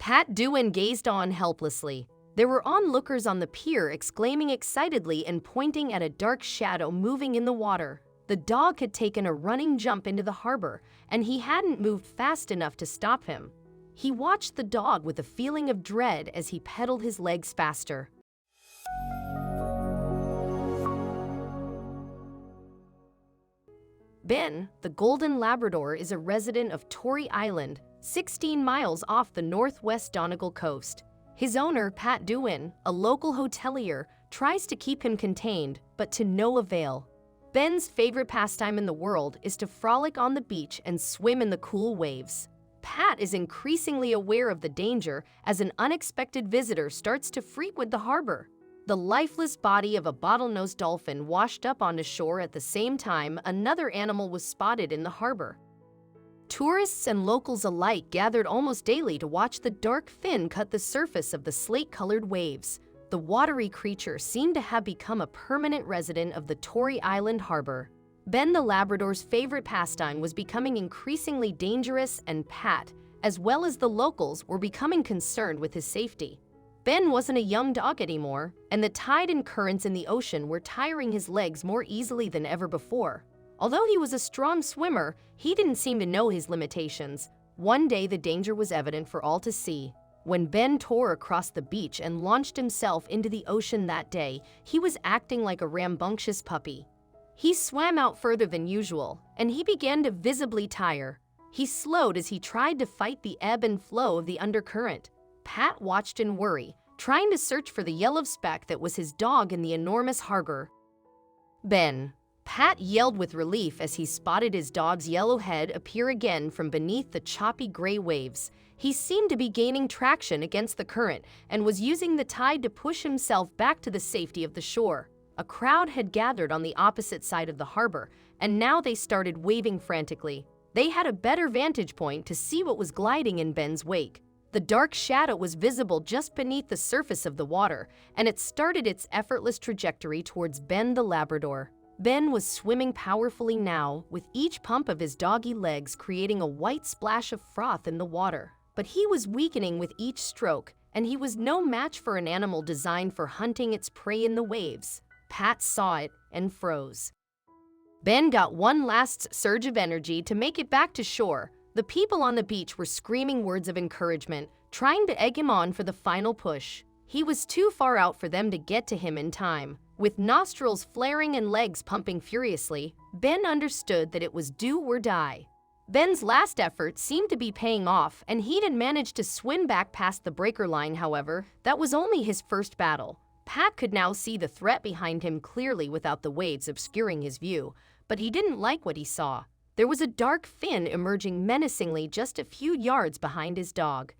Pat Dewan gazed on helplessly. There were onlookers on the pier exclaiming excitedly and pointing at a dark shadow moving in the water. The dog had taken a running jump into the harbor, and he hadn't moved fast enough to stop him. He watched the dog with a feeling of dread as he pedaled his legs faster. Ben, the Golden Labrador, is a resident of Tory Island, 16 miles off the northwest Donegal coast. His owner, Pat Dewan, a local hotelier, tries to keep him contained, but to no avail. Ben's favorite pastime in the world is to frolic on the beach and swim in the cool waves. Pat is increasingly aware of the danger as an unexpected visitor starts to frequent the harbor. The lifeless body of a bottlenose dolphin washed up onto shore at the same time another animal was spotted in the harbor. Tourists and locals alike gathered almost daily to watch the dark fin cut the surface of the slate-colored waves. The watery creature seemed to have become a permanent resident of the Tory Island harbor. Ben the Labrador's favorite pastime was becoming increasingly dangerous, and Pat, as well as the locals, were becoming concerned with his safety. Ben wasn't a young dog anymore, and the tide and currents in the ocean were tiring his legs more easily than ever before. Although he was a strong swimmer, he didn't seem to know his limitations. One day the danger was evident for all to see. When Ben tore across the beach and launched himself into the ocean that day, he was acting like a rambunctious puppy. He swam out further than usual, and he began to visibly tire. He slowed as he tried to fight the ebb and flow of the undercurrent. Pat watched in worry, trying to search for the yellow speck that was his dog in the enormous harbor. Ben. Pat yelled with relief as he spotted his dog's yellow head appear again from beneath the choppy gray waves. He seemed to be gaining traction against the current and was using the tide to push himself back to the safety of the shore. A crowd had gathered on the opposite side of the harbor, and now they started waving frantically. They had a better vantage point to see what was gliding in Ben's wake. The dark shadow was visible just beneath the surface of the water, and it started its effortless trajectory towards Ben the Labrador. Ben was swimming powerfully now, with each pump of his doggy legs creating a white splash of froth in the water. But he was weakening with each stroke, and he was no match for an animal designed for hunting its prey in the waves. Pat saw it and froze. Ben got one last surge of energy to make it back to shore. The people on the beach were screaming words of encouragement, trying to egg him on for the final push. He was too far out for them to get to him in time. With nostrils flaring and legs pumping furiously, Ben understood that it was do or die. Ben's last effort seemed to be paying off, and he had managed to swim back past the breaker line. However, that was only his first battle. Pat could now see the threat behind him clearly without the waves obscuring his view, but he didn't like what he saw. There was a dark fin emerging menacingly just a few yards behind his dog.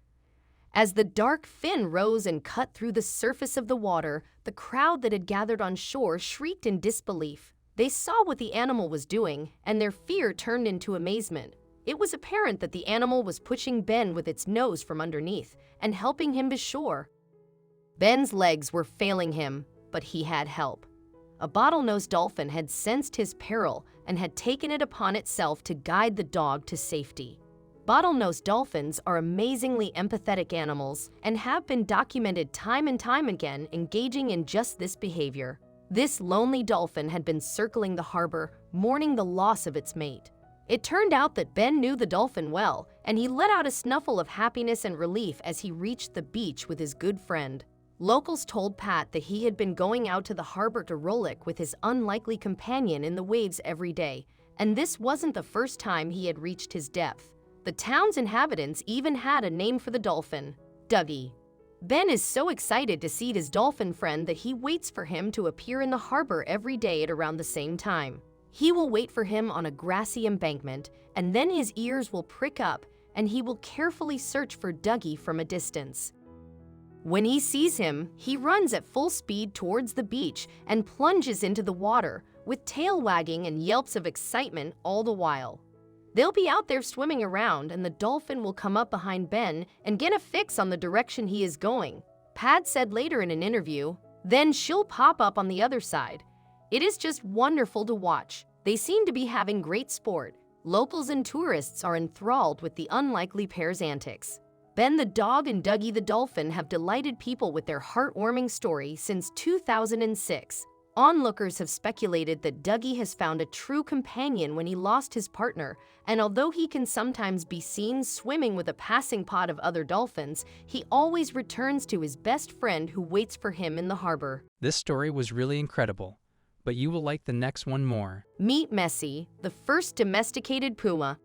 As the dark fin rose and cut through the surface of the water, the crowd that had gathered on shore shrieked in disbelief. They saw what the animal was doing, and their fear turned into amazement. It was apparent that the animal was pushing Ben with its nose from underneath and helping him to shore. Ben's legs were failing him, but he had help. A bottlenose dolphin had sensed his peril and had taken it upon itself to guide the dog to safety. Bottlenose dolphins are amazingly empathetic animals and have been documented time and time again engaging in just this behavior. This lonely dolphin had been circling the harbor, mourning the loss of its mate. It turned out that Ben knew the dolphin well, and he let out a snuffle of happiness and relief as he reached the beach with his good friend. Locals told Pat that he had been going out to the harbor to rollick with his unlikely companion in the waves every day, and this wasn't the first time he had reached his depth. The town's inhabitants even had a name for the dolphin, Dougie. Ben is so excited to see his dolphin friend that he waits for him to appear in the harbor every day at around the same time. He will wait for him on a grassy embankment, and then his ears will prick up, and he will carefully search for Dougie from a distance. When he sees him, he runs at full speed towards the beach and plunges into the water, with tail wagging and yelps of excitement all the while. They'll be out there swimming around, and the dolphin will come up behind Ben and get a fix on the direction he is going. Pat said later in an interview, "Then she'll pop up on the other side. It is just wonderful to watch. They seem to be having great sport. Locals and tourists are enthralled with the unlikely pair's antics." Ben the dog and Dougie the dolphin have delighted people with their heartwarming story since 2006. Onlookers have speculated that Dougie has found a true companion when he lost his partner, and although he can sometimes be seen swimming with a passing pod of other dolphins, he always returns to his best friend who waits for him in the harbor. This story was really incredible, but you will like the next one more. Meet Messi, the first domesticated puma.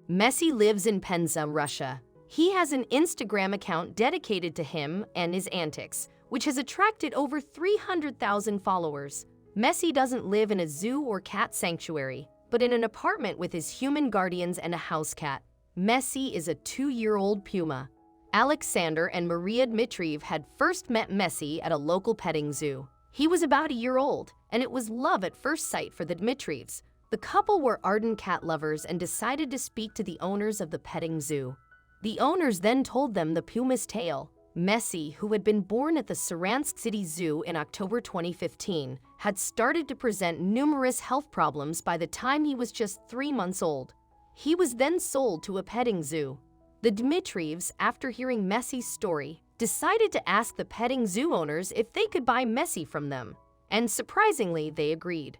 Messi lives in Penza, Russia. He has an Instagram account dedicated to him and his antics, which has attracted over 300,000 followers. Messi doesn't live in a zoo or cat sanctuary, but in an apartment with his human guardians and a house cat. Messi is a 2-year-old puma. Alexander and Maria Dmitriev had first met Messi at a local petting zoo. He was about a year old, and it was love at first sight for the Dmitrievs. The couple were ardent cat lovers and decided to speak to the owners of the petting zoo. The owners then told them the puma's tale. Messi, who had been born at the Saransk City Zoo in October 2015, had started to present numerous health problems by the time he was just 3 months old. He was then sold to a petting zoo. The Dmitrievs, after hearing Messi's story, decided to ask the petting zoo owners if they could buy Messi from them, and surprisingly, they agreed.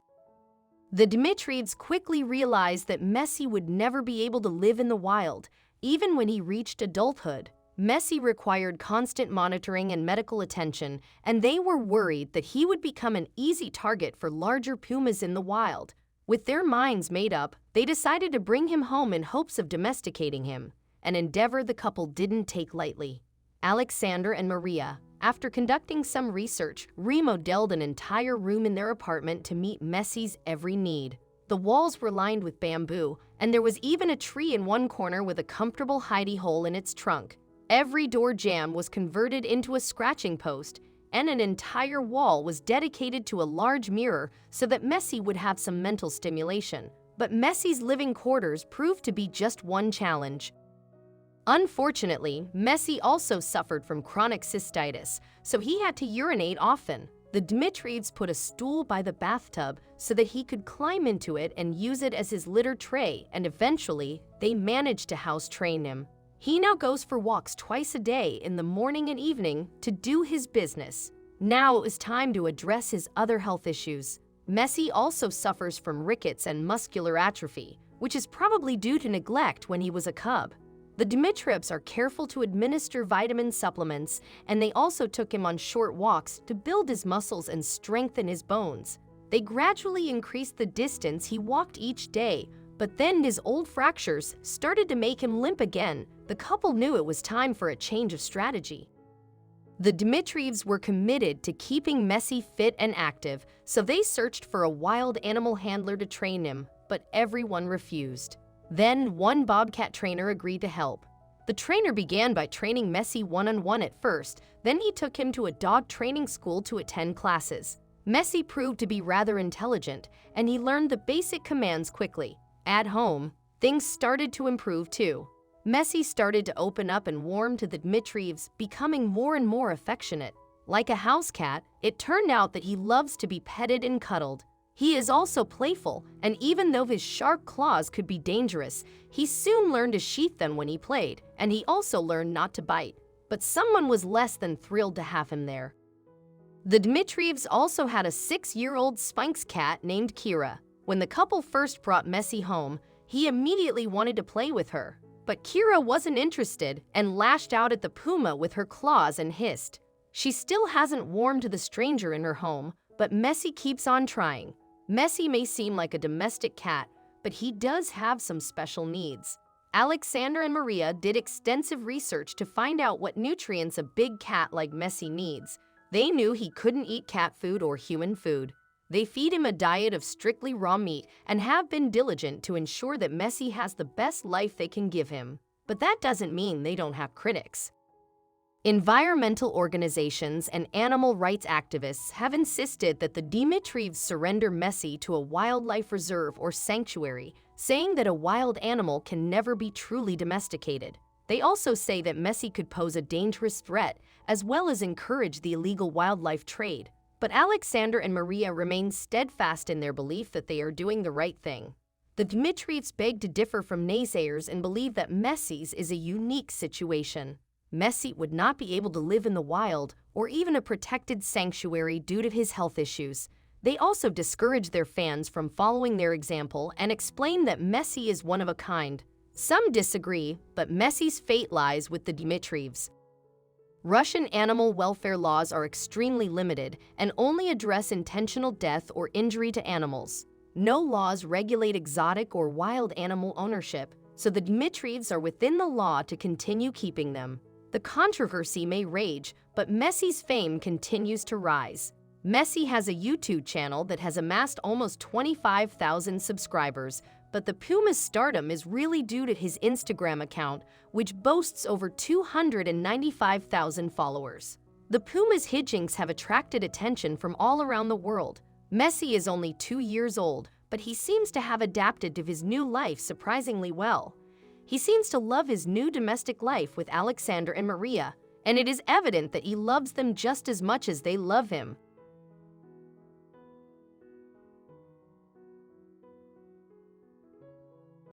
The Dmitrievs quickly realized that Messi would never be able to live in the wild, even when he reached adulthood. Messi required constant monitoring and medical attention, and they were worried that he would become an easy target for larger pumas in the wild. With their minds made up, they decided to bring him home in hopes of domesticating him, an endeavor the couple didn't take lightly. Alexander and Maria, after conducting some research, remodeled an entire room in their apartment to meet Messi's every need. The walls were lined with bamboo, and there was even a tree in one corner with a comfortable hidey hole in its trunk. Every door jamb was converted into a scratching post, and an entire wall was dedicated to a large mirror so that Messi would have some mental stimulation. But Messi's living quarters proved to be just one challenge. Unfortunately, Messi also suffered from chronic cystitis, so he had to urinate often. The Dmitrievs put a stool by the bathtub so that he could climb into it and use it as his litter tray, and eventually, they managed to house train him. He now goes for walks twice a day in the morning and evening to do his business. Now it was time to address his other health issues. Messi also suffers from rickets and muscular atrophy, which is probably due to neglect when he was a cub. The Dmitrievs are careful to administer vitamin supplements, and they also took him on short walks to build his muscles and strengthen his bones. They gradually increased the distance he walked each day, but then his old fractures started to make him limp again. The couple knew it was time for a change of strategy. The Dmitrievs were committed to keeping Messi fit and active, so they searched for a wild animal handler to train him, but everyone refused. Then one bobcat trainer agreed to help. The trainer began by training Messi one-on-one at first, then he took him to a dog training school to attend classes. Messi proved to be rather intelligent, and he learned the basic commands quickly. At home, things started to improve too. Messi started to open up and warm to the Dmitrievs, becoming more and more affectionate. Like a house cat, it turned out that he loves to be petted and cuddled. He is also playful, and even though his sharp claws could be dangerous, he soon learned to sheath them when he played, and he also learned not to bite. But someone was less than thrilled to have him there. The Dmitrievs also had a 6-year-old Sphynx cat named Kira. When the couple first brought Messi home, he immediately wanted to play with her. But Kira wasn't interested and lashed out at the puma with her claws and hissed. She still hasn't warmed to the stranger in her home, but Messi keeps on trying. Messi may seem like a domestic cat, but he does have some special needs. Alexander and Maria did extensive research to find out what nutrients a big cat like Messi needs. They knew he couldn't eat cat food or human food. They feed him a diet of strictly raw meat and have been diligent to ensure that Messi has the best life they can give him. But that doesn't mean they don't have critics. Environmental organizations and animal rights activists have insisted that the Dmitrievs surrender Messi to a wildlife reserve or sanctuary, saying that a wild animal can never be truly domesticated. They also say that Messi could pose a dangerous threat, as well as encourage the illegal wildlife trade. But Alexander and Maria remain steadfast in their belief that they are doing the right thing. The Dmitrievs beg to differ from naysayers and believe that Messi's is a unique situation. Messi would not be able to live in the wild or even a protected sanctuary due to his health issues. They also discourage their fans from following their example and explain that Messi is one of a kind. Some disagree, but Messi's fate lies with the Dmitrievs. Russian animal welfare laws are extremely limited and only address intentional death or injury to animals. No laws regulate exotic or wild animal ownership, so the Dmitrievs are within the law to continue keeping them. The controversy may rage, but Messi's fame continues to rise. Messi has a YouTube channel that has amassed almost 25,000 subscribers, but the Puma's stardom is really due to his Instagram account, which boasts over 295,000 followers. The Puma's hijinks have attracted attention from all around the world. Messi is only 2 years old, but he seems to have adapted to his new life surprisingly well. He seems to love his new domestic life with Alexander and Maria, and it is evident that he loves them just as much as they love him.